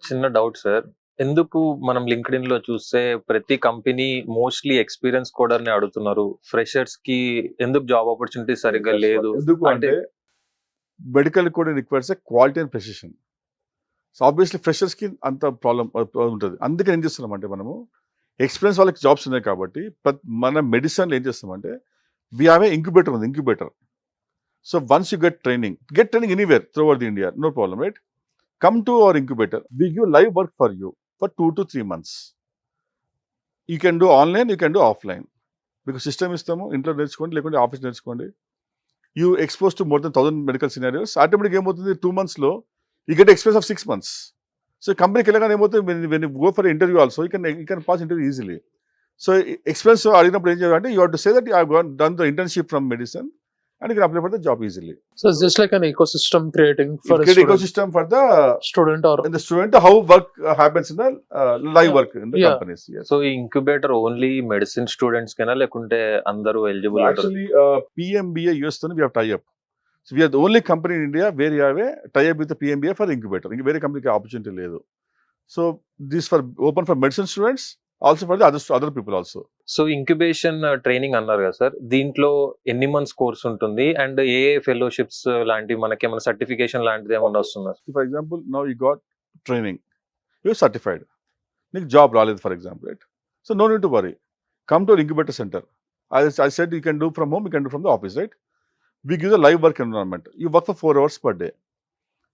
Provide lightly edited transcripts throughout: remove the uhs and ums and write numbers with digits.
చిన్న doubt sir. ఎందుకు మనం లింక్డ్ఇన్ లో చూస్తే ప్రతి కంపెనీ మోస్ట్లీ ఎక్స్పీరియన్స్ కోడర్ ని అడుగుతున్నారు. ఫ్రెషర్స్ కి ఎందుకు జాబ్ ఆపర్చునిటీ సరిగ్గా లేదు ఎందుకు అంటే medical coding requires quality and precision. So obviously freshers కి అంత ప్రాబ్లం ఉంటుంది. అందుకే ఏం చేస్తున్నామంటే మనము ఎక్స్పీరియన్స్ వాళ్ళకి జాబ్స్ ఉన్నాయి కాబట్టి మన మెడిసిన్లో ఏం చేస్తామంటే వి హ్యావ్ ఏ ఇంక్యుబేటర్ ఉంది. Incubator. So once you get training anywhere through over the India, no problem, right? Come to our incubator. We give live work for you for 2 to 3 months. You can do online, you can do offline. Because system ఇస్తాము, ఇంట్లో నేర్చుకోండి, లేకుంటే office నేర్చుకోండి. You exposed to more than 1000 medical scenarios. Automatically ఏమవుతుంది 2 months లో you get experience of 6 months. So కంపెనీకి వెళ్ళగానే ఏమవుతుంది, when you go for an interview also, you can pass interview easily. So experience అడిగినప్పుడు ఏం చేయాలంటే you have to say that you have done the internship from medicine and you can apply for the job easily. So it's just like an ecosystem creating for a Create student. ecosystem for the Student or in the student, how work happens in the live work in the companies. Yes. So ఈ incubator only medicine students కేనా లేకుంటే అందరూ eligible? Actually, PMBA US tone we have tie up. So we are the only company in India where you have a tie up with the PMBA for incubator. ఇంక వేరే కంపెనీకి opportunity లేదు. So this for open for medicine students, also for the other people also. So incubation training అన్నారు కదా sir, దీంట్లో ఎన్ని months course ఉంటుంది and A fellowships లాంటివి మనకి ఏమైనా సర్టిఫికేషన్ లాంటిది ఏమైనా వస్తుందా? For example, now you got training, you're certified. నీకు జాబ్ రాలేదు for example, right? So no need to worry. Come to an incubator center. As I said, you can do from home, you can do from the office, right? We give the live work environment. You work for 4 hours per day.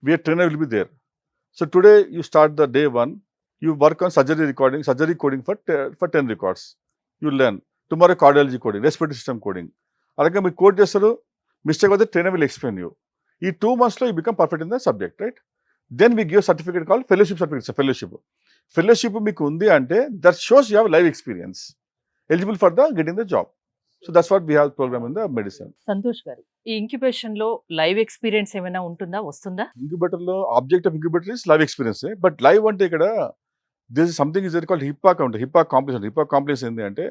Where trainer will be there. So today you start the day 1. You work on surgery coding for 10 records. You learn. Tomorrow cardiology coding, respiratory system coding. అలాగే మీరు code చేస్తారు, mistake అయితే trainer will explain you. ఈ 2 months లో you become perfect in the subject, right? Then we give certificate call fellowship certificate. Fellowship మీకు ఉంది అంటే that shows you have live experience, eligible for the getting the job. So that's what we have program in the medicine. Santosh గారు, ఈ incubation లో live experience ఏమైనా ఉంటుందా, వస్తుందా? Incubator లో object of incubator is live experience. But live అంటే ఇక్కడ this something is called HIPAA complex ఏంటి అంటే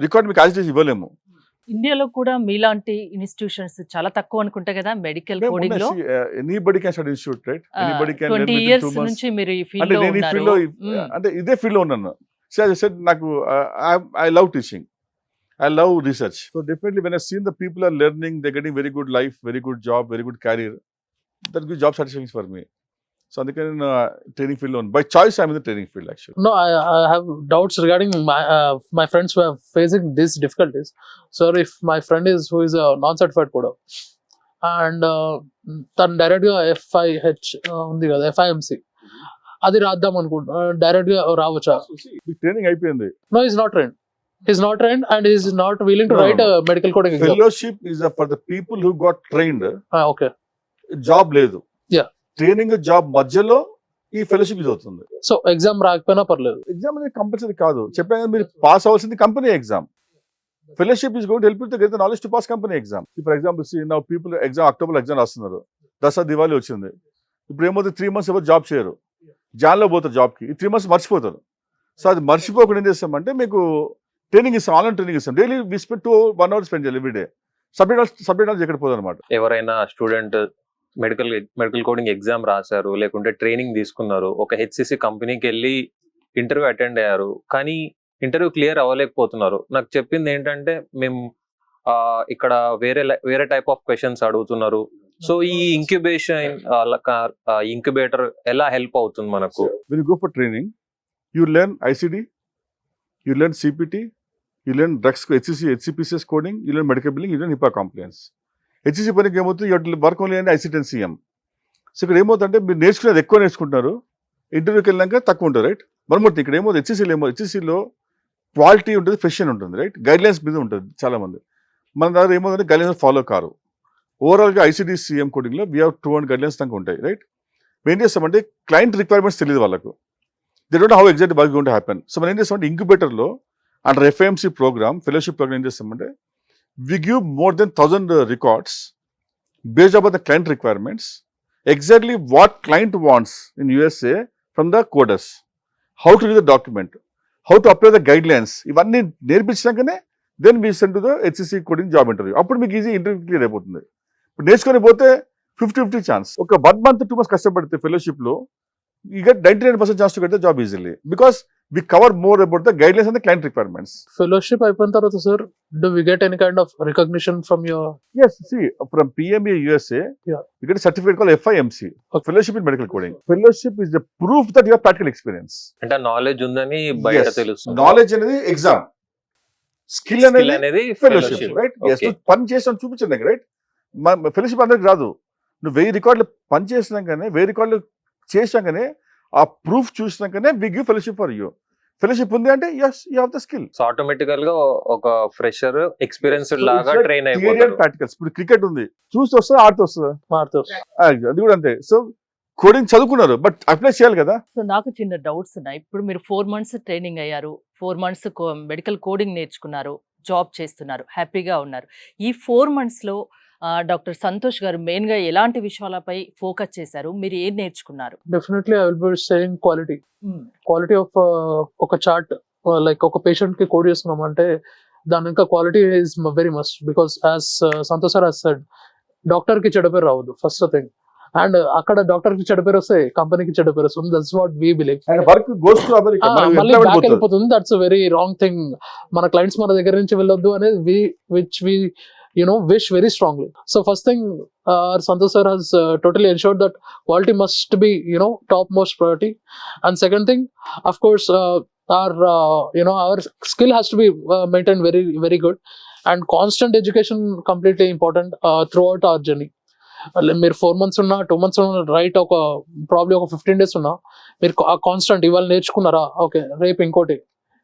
రికార్డ్ మీకు యాజ్ ఇట్ ఈస్ ఇవ్వలేము. ఇండియాలో కూడా మీలాంటి ఇన్స్టిట్యూషన్స్ చాలా తక్కువ అనుకుంటా కదా మెడికల్ కోడింగ్ లో. Anybody can study institute, right? Anybody can 20 years నుంచి మీరు ఈ ఫీల్డ్ అంటే లో నేను ఈ ఫీల్డ్ లో అంటే ఇదే ఫీల్డ్ లో ఉన్నాను. సో ఐ సెడ్ నాకు I love teaching, I love research. So definitely when I seen the people are learning, they're getting very good life, very good job, very good career, that gives job satisfaction for me. So అందుకని training field on. By choice I'm in the training field actually. No, I have doubts regarding my friends who are facing these difficulties. So if my friend who is a non-certified coder and తను direct గా FIH ఉంది కదా, FIMC అది రాద్దాం అనుకుంటా, direct గా రావచ్చా? Training అయిపోయింది. No, he's not trained. He's not trained and he's not willing to write a medical coding exam. Fellowship is for the people who got trained. Okay. Job లేదు. Yeah. Training job మధ్యలో ఈ fellowship use అవుతుంది. So exam రాకపోయినా పర్లేదు. Exam అనేది compulsory కాదు. చెప్పాను మీరు పాస్ అవ్వాల్సింది company exam. Fellowship is going to help you to get the knowledge to pass company exam. For example see now people exam October exam రాస్తున్నారు. దసరా దివాళీ వచ్చింది. ఇప్పుడు ఏమవుతుంది, 3 months ఎవరు జాబ్ చేయరు. జాన్లో పోతారు జాబ్కి. ఈ 3 months మర్చిపోతారు. సో అది మర్చిపోకుండా ఏం చేస్తామంటే మీకు ట్రైనింగ్ ఇస్తాం, ఆన్లైన్ ట్రైనింగ్ ఇస్తాం. Daily we spend 1 hour spend చేయాలి ఎవ్రీ డే. సబ్జెక్ట్ ఎక్కడ పోదు అనమాట. ఎవరైనా స్టూడెంట్ మెడికల్ కోడింగ్ ఎగ్జామ్ రాశారు, లేకుంటే ట్రైనింగ్ తీసుకున్నారు, ఒక HCC కంపెనీకి వెళ్ళి ఇంటర్వ్యూ అటెండ్ అయ్యారు, కానీ ఇంటర్వ్యూ క్లియర్ అవ్వలేకపోతున్నారు. నాకు చెప్పింది ఏంటంటే మేము ఇక్కడ వేరే టైప్ ఆఫ్ క్వశ్చన్స్ అడుగుతున్నారు. సో ఈ ఇంక్యుబేటర్ ఎలా హెల్ప్ అవుతుంది మనకు? When you go for training, you learn ICD, you learn CPT, you learn drugs, HCPCS coding, you learn medical billing, you learn HIPAA compliance. HCC పనికి ఏమవుతుంది, you work only on ICD and CM. So ఇక్కడ ఏమవుతుందంటే మీరు నేర్చుకునేది ఎక్కువ నేర్చుకుంటున్నారు, ఇంటర్వ్యూకి వెళ్ళాక తక్కువ ఉంటుంది, రైట్? మరొకటి ఇక్కడ ఏమవుతుంది, హెచ్సిసిలో క్వాలిటీ ఉంటుంది, ఫ్రెషన్ ఉంటుంది, రైట్? గైడ్లైన్స్ మీద ఉంటుంది. చాలా మంది మన దగ్గర ఏమవుతుందంటే గైడ్లైన్స్ ఫాలో కారు. ఓవరాల్గా ICD CM కోడింగ్లో వీ హ్యావ్ 200 గైడ్లైన్స్ దాకా ఉంటాయి, రైట్? ఏం చేస్తామంటే క్లయింట్ రిక్వైర్మెంట్స్ తెలియదు వాళ్ళకు. They don't know how exact work going to happen. So మనం ఏం చేస్తామంటే ఇంక్యుబేటర్లో under FIMC program, fellowship program ఏం చేస్తామంటే we give more than 1000 records based upon the client requirements, exactly what client wants in USA from the coders, how to read the document, how to apply the guidelines. ఇవన్నీ నేర్పించాకనే then we send to the HCC coding job interview. అప్పుడు మీకు easy interview clear అయిపోతుంది. ఇప్పుడు నేర్చుకొని పోతే 50-50 chance. ఒక 1 month 2 months కష్టపడితే ఫెలోషిప్లో you get 99% chance to get the job easily because we cover more about the guidelines and the client requirements. Fellowship అయిపోయిన తర్వాత sir do we get any kind of recognition from your Yes, see, from PMBA USA, Yeah. you get a certificate called FIMC, Okay. Fellowship in Medical Coding. Fellowship is the proof that you have practical experience. అంటే knowledge ఉందని బయట Yes. తెలుస్తుంది. Knowledge అనేది exam, skill Skill అనేది అనేది fellowship, fellowship. Right? Yes, Okay. పని చేసిన చూపించండి, రైట్? ఫెలోషిప్ అందరికి రాదు. నువ్వు 1000 రికార్డులు పని చేసినాకనే 1000 రికార్డులు చేసినాకనే ఆ ప్రూఫ్ చూసినాకనే we give fellowship for you. Fellowship ఉంది అంటే yes, you have the skill. So automatical గా ఒక ఫ్రెషర్ ఎక్స్పీరియన్స్డ్ లాగా ట్రైన్ థియరీ అయిపోతారు. And practicals. ఇప్పుడు క్రికెట్ ఉంది, చూసి వస్తుందా ఆడుతూ వస్తుందా? మారుతారు. అది కూడా అంతే. సో కోడింగ్ చదువుకున్నారు బట్ అప్లై చేయాలి కదా. సో నాకు చిన్న డౌట్స్ ఉన్నాయి. ఇప్పుడు మీరు 4 months ట్రైనింగ్ అయ్యారు, 4 months మెడికల్ కోడింగ్ నేర్చుకున్నారు, జాబ్ చేస్తున్నారు, హ్యాపీగా ఉన్నారు. ఈ 4 months లో డాక్టర్ సంతోష్ గారు మెయిన్ గా ఎలాంటి విషయాలపై ఫోకస్ చేశారు, మీరు ఏం నేర్చుకున్నారు? Definitely I will be saying quality of ఒక చార్ట్, లైక్ ఒక పేషెంట్ కి కోడ్ చేస్తున్నాం అంటే దాని ఇంకా quality is very must. Because as Santosh sir has said, doctor కి చెడ్డ పేరు రావద్దు ఫస్ట్ థింగ్. అండ్ అక్కడ డాక్టర్ కి చెడ్డ పేరు వస్తే కంపెనీకి చెడ్డ పేరు వస్తుంది. That's what we believe. And work goes to America, మళ్ళీ బ్యాక్ వెళ్ళిపోతుంది. That's very wrong thing. మన క్లయింట్స్ మన దగ్గర నుంచి వెళ్ళొద్దు అనేది వి wish very strongly. So first thing, Santosh sir has totally ensured that quality must be topmost priority. And second thing, of course, our skill has to be maintained very very good, and constant education completely important throughout our journey. మీరు 4 months ఉన్నా 2 months ఉన్నా right, ఒక probably ఒక 15 days ఉన్నా మీరు constant ఇవాళ నేర్చుకున్నారా, okay రేపు ఇంకోటి,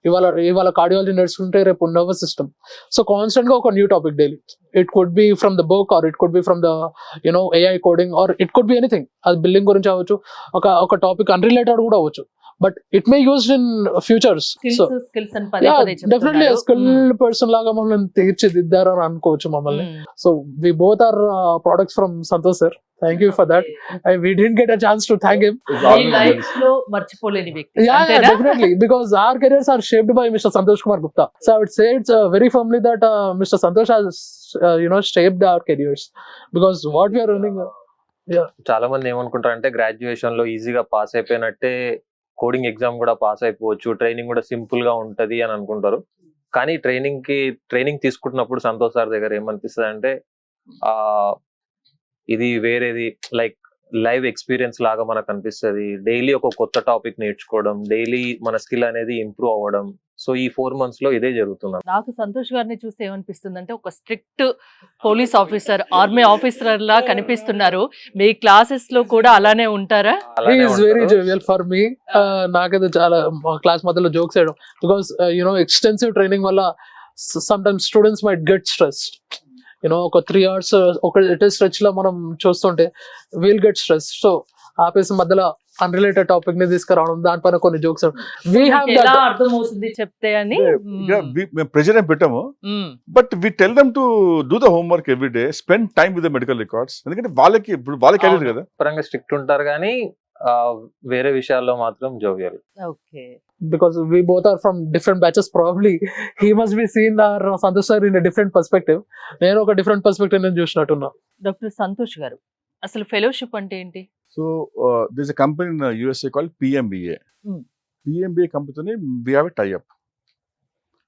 ఇవాళ కార్డియాలజీ నేర్చుకుంటే రేపు నర్వస్ సిస్టమ్. సో కాన్స్టెంట్ గా ఒక new topic daily. It could be from the book, or it could be from the AI coding, or it could be anything. అది బిల్డింగ్ గురించి అవ్వచ్చు, ఒక టాపిక్ అన్రిలేటెడ్ కూడా అవ్వచ్చు, but it may used in futures. So skills అని పదే పదే definitely చెప్తున్నారు. స్కిల్ పర్సన్ లాగా మమ్మల్ని తీర్చిదిద్దారు అని అనుకోవచ్చు మమ్మల్ని. So we both are products from Santosh sir. Thank you for that. We didn't get a chance to thank him. Me life లో మర్చిపోలేని వ్యక్తి. Yeah, అంతేనా? definitely, because our careers are shaped by Mr. Santosh Kumar Gupta. So I would say it's very firmly that Mr. Santosh has shaped our careers, because what we are running. చాలా మంది ఏమనుకుంటారంటే graduation లో ఈజీగా pass అయిపోయినట్టే coding exam కూడా pass అయిపోవచ్చు, training కూడా simple గా ఉంటది అని అనుకుంటారు. కానీ ట్రైనింగ్ తీసుకుంటున్నప్పుడు సంతోష్ సార్ దగ్గర ఏమనిపిస్తుంది అంటే ఇది వేరేది, లైక్ లైవ్ ఎక్స్పీరియన్స్ లాగా మనకు అనిపిస్తుంది. డైలీ ఒక కొత్త టాపిక్ నేర్చుకోవడం, డైలీ మన స్కిల్ అనేది ఇంప్రూవ్ అవ్వడం. సో ఈ 4 months లో ఇదే జరుగుతుంది. నాకు సంతోష్ గారిని చూస్తే ఏమనిపిస్తుంది అంటే ఒక strict police officer, army officer లా కనిపిస్తున్నారు. మీ క్లాసెస్ లో కూడా అలానే ఉంటారా? He is very jovial for me. నాకైతే చాలా క్లాస్ మధ్యలో జోక్స్ వేయడం, బికాస్ ఎక్స్టెన్సివ్ ట్రైనింగ్ వల్ల sometimes students might get stressed. ఒక 3 hours ఒక స్ట్రెచ్ లో మనం చూస్తుంటే వీల్ గెట్ స్ట్రెస్. సో ఆపేసి మధ్యలో అన్రిలేటెడ్ టాపిక్ ని తీసుకురావడం, దానిపైన కొన్ని జోక్స్ ఎలా అర్థమవుతుంది చెప్తే అని. మేము ప్రెజర్ ఏం పెట్టాము, but we tell them to do the homework every day, spend time with the medical records. ఎందుకంటే వాళ్ళకి కెరీర్ కదా. పరంగా స్ట్రిక్ట్ ఉంటారు కానీ వేరే విషయాల్లో మాత్రం jovial. Okay, because we both are from different batches. Probably he must be seen our Santosh sir in a different perspective. నేను ఒక different perspective నేను చూసినట్టున్నా. డాక్టర్ సంతోష్ గారు, అసలు ఫెలోషిప్ అంటే ఏంటి? So there's a company in USA called PMBA. PMBA company, we have a tie-up.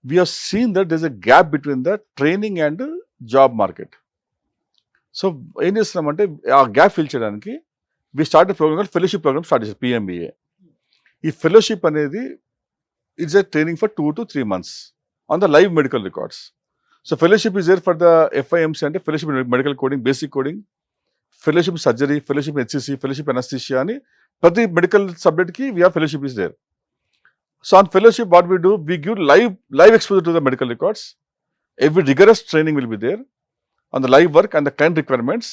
We have seen that there's a gap between the training and job market. So ఏం చేస్తున్నామంటే ఆ gap fill చేయడానికి we started a program called fellowship program, started PMBA. ఈ fellowship అనేది it's a training for 2 to 3 months on the live medical records. So fellowship is there for the FIMC అంటే fellowship medical coding, basic coding, fellowship surgery, fellowship HCC, fellowship anaesthesia అని ప్రతి medical సబ్జెక్ట్కి we have fellowship is there. So on fellowship what we do, we give live exposure to the medical records. Every rigorous training will be there on the live work and the client requirements.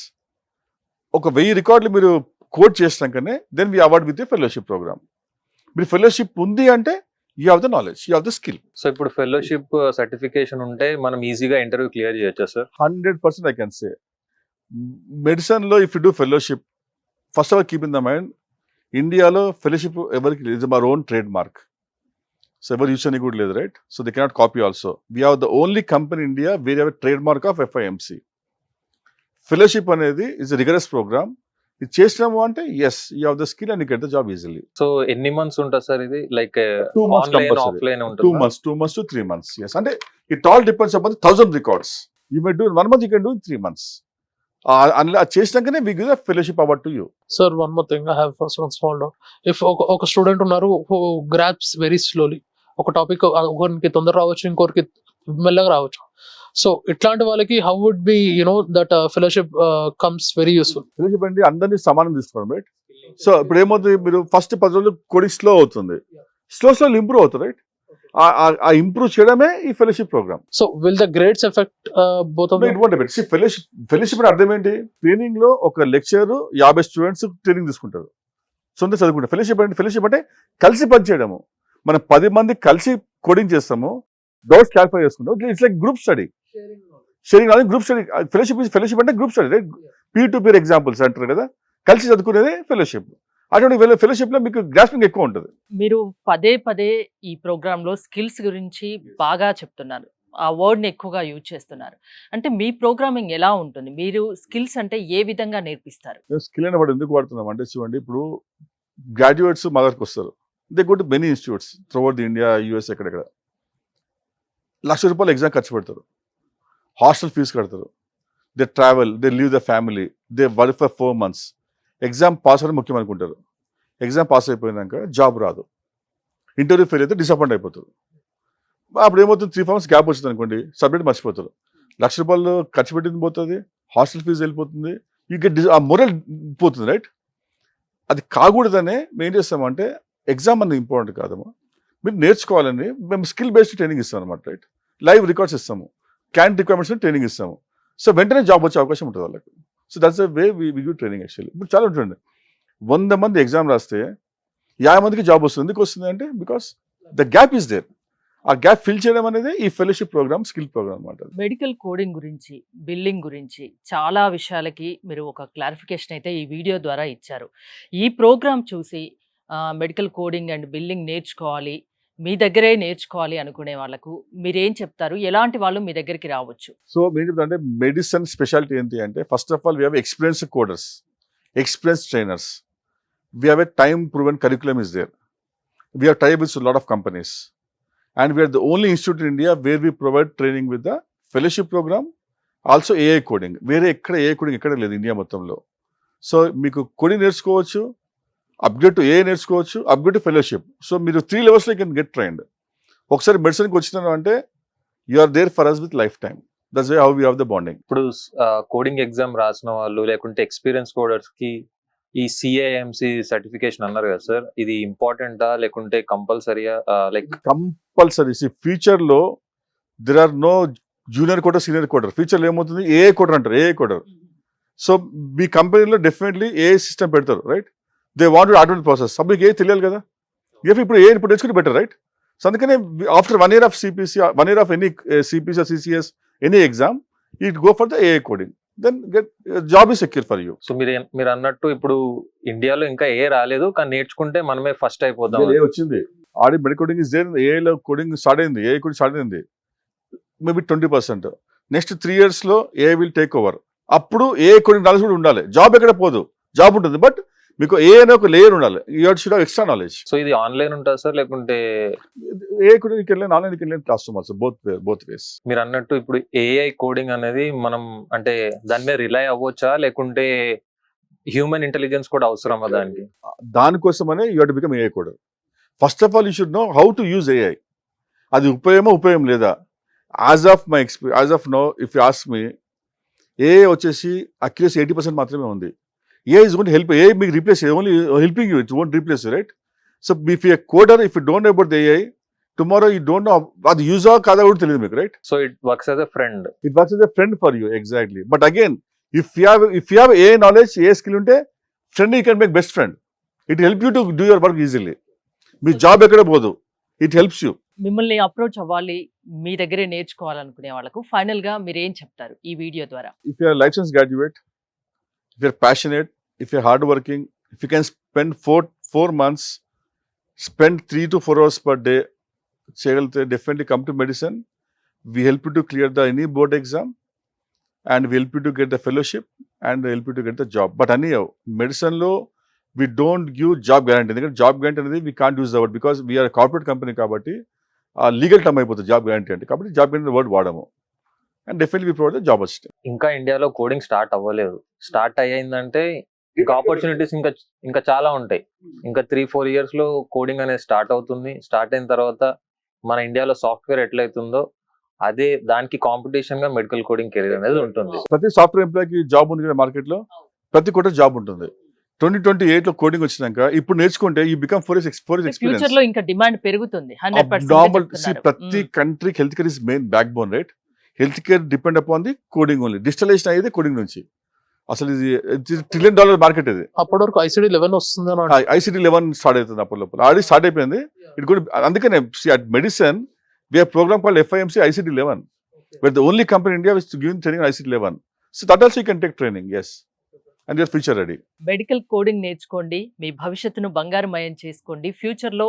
ఒక 1000 రికార్డులు మీరు code చేసినాకనే then we award with the fellowship program. మీరు fellowship ఉంది అంటే you have the knowledge, you have the skill. So ఇప్పుడు fellowship certification ఉంటే మనం ఈజీగా ఇంటర్వ్యూ క్లియర్ చేయొచ్చా sir? 100% I can say. Medicine లో if you do fellowship, first of all keep in the mind, ఇండియాలో ఫెలోషిప్ ఎవరికి it's our own trademark. So ఎవరు use అని కూడా లేదు, right? So they cannot copy also. We have the only company in India where have trade mark of FIMC. Fellowship అనేది is rigorous program. ఇది చేసినాము అంటే yes you have the skill and you get the job easily. So ఎన్ని months ఉంటుంది sir ఇది? Like 2 months online compulsory. Offline 2 ఉంటుంది? months, 2 months to 3 months. Yes, and it all depends upon the 1,000 records. You may do in 1 month, you can do in 3 months. Unless చేసినాకనే we give the fellowship award to you. Sir, one more thing I have first one small doubt. If ఒక student ఉన్నారు who grasps very slowly, ఒక టాపిక్ ఒకరికి తొందర రావచ్చు, ఇంకొకరికి మెల్లగా రావచ్చు. సో ఇట్లాంటి వాళ్ళకి how would be that fellowship comes very useful? Fellowship అంటే అందరినీ సమానం తీసుకోవడం, రైట్? సో ఇప్పుడు ఏమవుతుంది, మీరు ఫస్ట్ 10 రోజులు కోడింగ్ స్లో అవుతుంది, స్లో ఇంప్రూవ్ అవుతుంది, రైట్? ఆ ఇంప్రూవ్ చేయడమే ఈ fellowship program. So will the grades affect both of it won't be fellowship అంటే అర్థం ఏంటి? ట్రైనింగ్ లో ఒక లెక్చర్ 50 స్టూడెంట్స్ ట్రైనింగ్ తీసుకుంటారు, సొంత చదువుకుంటారు. ఫెలోషిప్ అంటే కలిసి పనిచేయడము. మనం 10 మంది కలిసి కోడింగ్ చేస్తాము, డౌట్స్ క్లారిఫై చేసుకుంటాం. It's like group study, sharing knowledge, group study. Fellowship అంటే group study, right? Peer to peer examples అంటారు కదా, కలిసి చదువుకునేది ఫెలోషిప్. అటువంటి ఫెలోషిప్ లో మీకు గ్రాస్పింగ్ ఎక్కువ ఉంటుంది. మీరు పదే పదే ఈ ప్రోగ్రామ్ లో స్కిల్స్ గురించి బాగా చెప్తున్నారు, ఆ వర్డ్ ని ఎక్కువగా యూజ్ చేస్తున్నారు. అంటే మీ ప్రోగ్రామింగ్ ఎలా ఉంటుంది? మీరు స్కిల్స్ అంటే ఏ విధంగా నేర్పిస్తారు? స్కిల్ అనే వాడు ఎందుకు వాడుతున్నాం అంటే, చూడండి, ఇప్పుడు గ్రాడ్యుయేట్స్ మా దగ్గరకు వస్తారు, they go to many institutes throughout the India, US, ఎక్కడెక్కడ. ₹1,00,000 ఎగ్జామ్ ఖర్చు పెడతారు, హాస్టల్ ఫీజు కడతారు, they travel, they leave the family, they work for 4 months. Exam pass అవ్వడం ముఖ్యం అనుకుంటారు. ఎగ్జామ్ పాస్ అయిపోయినాక జాబ్ రాదు, ఇంటర్వ్యూ ఫెయిల్ అయితే డిసప్పాయింట్ అయిపోతారు. అప్పుడు ఏమవుతుంది, 3 months గ్యాప్ వచ్చింది అనుకోండి, సబ్జెక్ట్ మర్చిపోతారు. ₹1,00,000 ఖర్చు పెట్టింది పోతుంది, హాస్టల్ ఫీజు వెళ్ళిపోతుంది, యూ గెట్ ఆ మొరల్ పోతుంది, రైట్? అది కాకూడదనే మేము ఏం చేస్తామంటే, ఎగ్జామ్ అనేది ఇంపార్టెంట్ కాదమ్మా, మీరు నేర్చుకోవాలని మేము స్కిల్ బేస్డ్ ట్రైనింగ్ ఇస్తాం అనమాట, రైట్? లైవ్ రికార్డ్స్ ఇస్తాము, క్యాంట్ రిక్వైర్మెంట్స్ ట్రైనింగ్ ఇస్తాము. సో వెంటనే జాబ్ వచ్చే అవకాశం ఉంటుంది వాళ్ళకి. So that's the way we give training. Actually ఇప్పుడు చాలా ఉంటుంది, 100 మంది ఎగ్జామ్ రాస్తే 50 మందికి జాబ్ వస్తుంది. ఎందుకు వస్తుంది అంటే, because the gap is there. ఆ గ్యాప్ ఫిల్ చేయడం అనేది ఈ ఫెలోషిప్ ప్రోగ్రామ్, స్కిల్ ప్రోగ్రామ్ అనమాట. మెడికల్ కోడింగ్ గురించి, బిల్లింగ్ గురించి చాలా విషయాలకి మీరు ఒక క్లారిఫికేషన్ అయితే ఈ వీడియో ద్వారా ఇచ్చారు. ఈ ప్రోగ్రామ్ చూసి మెడికల్ కోడింగ్ అండ్ బిల్లింగ్ నేర్చుకోవాలి, మీ దగ్గరే నేర్చుకోవాలి అనుకునే వాళ్ళకు మీరేం చెప్తారు? ఎలాంటి వాళ్ళు మీ దగ్గరికి రావచ్చు? సో మేము చెప్తామంటే, మెడిసిన్ స్పెషాలిటీ ఏంటి అంటే, first of all we have experienced coders, experienced trainers, we have a time proven curriculum is there, we have type with lot of companies, and we are the only institute in India where we provide training with the fellowship program, also AI coding. వేరే ఎక్కడ AI coding ఎక్కడ లేదు India మొత్తంలో. So మీకు coding నేర్చుకోవచ్చు, upgrade to AI నేర్చుకోవచ్చు, upgrade to fellowship. So మీరు 3 levels can get trained. ఒకసారి మెడిసిన్కి వచ్చినాను అంటే you are there for us with lifetime. That's why how we have the bonding. ఇప్పుడు కోడింగ్ ఎగ్జామ్ రాసిన వాళ్ళు లేకుంటే ఎక్స్పీరియన్స్ కోడర్స్ కి ఈ CAIMC సర్టిఫికేషన్ అన్నారు కదా సార్, ఇది ఇంపార్టెంటా లేకుంటే కంపల్సరీయా? Like compulsory. ఫ్యూచర్ లో there are no junior coder, senior coder. Future లో ఏమవుతుంది, AI కోడర్ అంటారు, AI కోడర్. సో మీ కంపెనీలో డెఫినెట్లీ AI సిస్టమ్ పెడతారు, right? They want automatic process. సబ్కి AI తెలియాలి కదా, ఇప్పుడు AI ఇప్పుడు నేర్చుకుంటే బెటర్, రైట్? సో అందుకనే after 1 year of CPC, 1 year of any CPC or CCS, any exam, it go for the AI coding, then get job is secure for you. So మీరు అన్నట్టు ఇప్పుడు ఇండియాలో ఇంకా ఏ రాలేదు, కానీ నేర్చుకుంటే మనమే ఫస్ట్ అయిపోదాం. ఏ వచ్చింది ఆడి మెడికల్ కోడింగ్ ఇస్ దేర్, ఏఐలో కోడింగ్ స్టార్ట్ అయింది, AI కోడింగ్ స్టార్ట్ అయింది మేబీ 20%. నెక్స్ట్ 3 years లో AI విల్ టేక్ ఓవర్. అప్పుడు AI కోడింగ్ నాలెడ్జ్ కూడా ఉండాలి. జాబ్ ఎక్కడ పోదు, జాబ్ ఉంటుంది, బట్ మీకు AI అనే ఒక లేయర్ ఉండాలి. You should have extra knowledge. So ఇది ఆన్లైన్ ఉంటుంది సార్ లేకుంటే AI కోడింగ్ వెళ్ళి ఆన్లైన్ వెళ్ళి క్లాస్ రూమ్, బోత్ వేస్. మీరు అన్నట్టు ఇప్పుడు AI కోడింగ్ అనేది మనం అంటే దాని మీద రిలై అవ్వచ్చా లేకుంటే హ్యూమన్ ఇంటెలిజెన్స్ కూడా అవసరమా దానికి? దానికోసమనే you have to become AI coder. First of all you should know how to use AI. అది ఉపయోగం లేదా? As of now if you ask me, AI వచ్చేసి అక్యురసీ 80% మాత్రమే ఉంది. AI is going to help. AI మీకు replace, only helping you, it won't replace you, right? So if you coder, if you don't know about the AI, tomorrow you don't know అది use కాదా కూడా తెలియదు మీకు, right? So it works as a friend. It works as a friend for you, exactly. But again if you have AI knowledge, AI skill ఉంటే friend you can make best friend. It help you to do your work easily. Me job ఎక్కడ పోదు, it helps you. మిమ్మల్ని approach అవ్వాలి, మీ దగ్గరే నేర్చుకోవాలనుకునే వాళ్ళకు final గా మీరు ఏం చెప్తారు ఈ వీడియో ద్వారా? If you are licence graduate, if you are passionate, if you're hardworking, if you can spend 4 months, spend 3 to 4 hours per day, definitely come to medicine. We help you to clear any board exam, and we help you to get the fellowship. And help to get the job. But అన్ని మెడిసిన్లో we don't give job guarantee. ఎందుకంటే job guarantee అనేది we can't use the word because we are corporate company కాబట్టి legal term అయిపోతుంది job guarantee అంటే. కాబట్టి job guarantee word వాడము. And definitely we provide the job assistant. ఇంకా ఇండియాలో కోడింగ్ స్టార్ట్ అవ్వలేదు. స్టార్ట్ అయ్యిందంటే ఇంకా ఆపర్చునిటీస్ ఇంకా చాలా ఉంటాయి. ఇంకా 3-4 years లో కోడింగ్ అనేది స్టార్ట్ అవుతుంది. స్టార్ట్ అయిన తర్వాత మన ఇండియాలో సాఫ్ట్వేర్ ఎట్లయితుందో అదే దానికి కాంపిటీషన్ గా మెడికల్ కోడింగ్ కెరీర్ అనేది ఉంటుంది. ప్రతి సాఫ్ట్వేర్ ఎంప్లాయ్కి జాబ్ ఉంది కదా మార్కెట్లో, ప్రతి కొట్ట జాబ్ ఉంటుంది. 2028 లో కోడింగ్ వచ్చినాక ఇప్పుడు నేర్చుకుంటే ఈ బికమ్ 4 years experience. ఫ్యూచర్ లో ఇంకా డిమాండ్ పెరుగుతుంది. నార్మల్ ప్రతి కంట్రీకి health care is main backbone, right? Health care depend upon the coding only. Digitalization అయ్యేది కోడింగ్ నుంచి. అసలు ఇది $1 trillion మార్కెట్ ఇది. అప్పటి వరకు ICD 11 వస్తుంది. ICD 11 స్టార్ట్ అవుతుంది అప్పటి లోపల. ఆల్రెడీ స్టార్ట్ అయిపోయింది. ఇట్ కూడా అందుకనే medicine we have program called FIMC ICD 11. We're the only company in India which is giving training on ICD 11. So that also you can take training, yes. And you're future ready. Medical coding నేర్చుకోండి, మీ భవిష్యత్తును బంగారుమయం చేసుకోండి. Future లో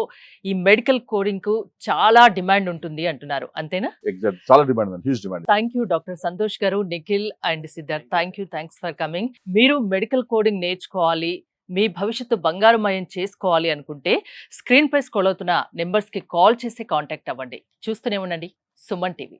ఈ medical coding కు చాలా demand ఉంటుంది అంటున్నారు, అంతేనా? Exactly. చాలా డిమాండ్ ఉంది, huge demand. Thank you doctor Santosh గారు, Nikhil and Siddharth. Thanks for coming. మీరు మెడికల్ కోడింగ్ నేర్చుకోవాలి, మీ భవిష్యత్తు బంగారుమయం చేసుకోవాలి అనుకుంటే స్క్రీన్ పై స్క్రోల్ అవుతున్న నెంబర్స్ కి కాల్ చేసి కాంటాక్ట్ అవ్వండి. చూస్తూనే ఉండండి సుమన్ టీవీ.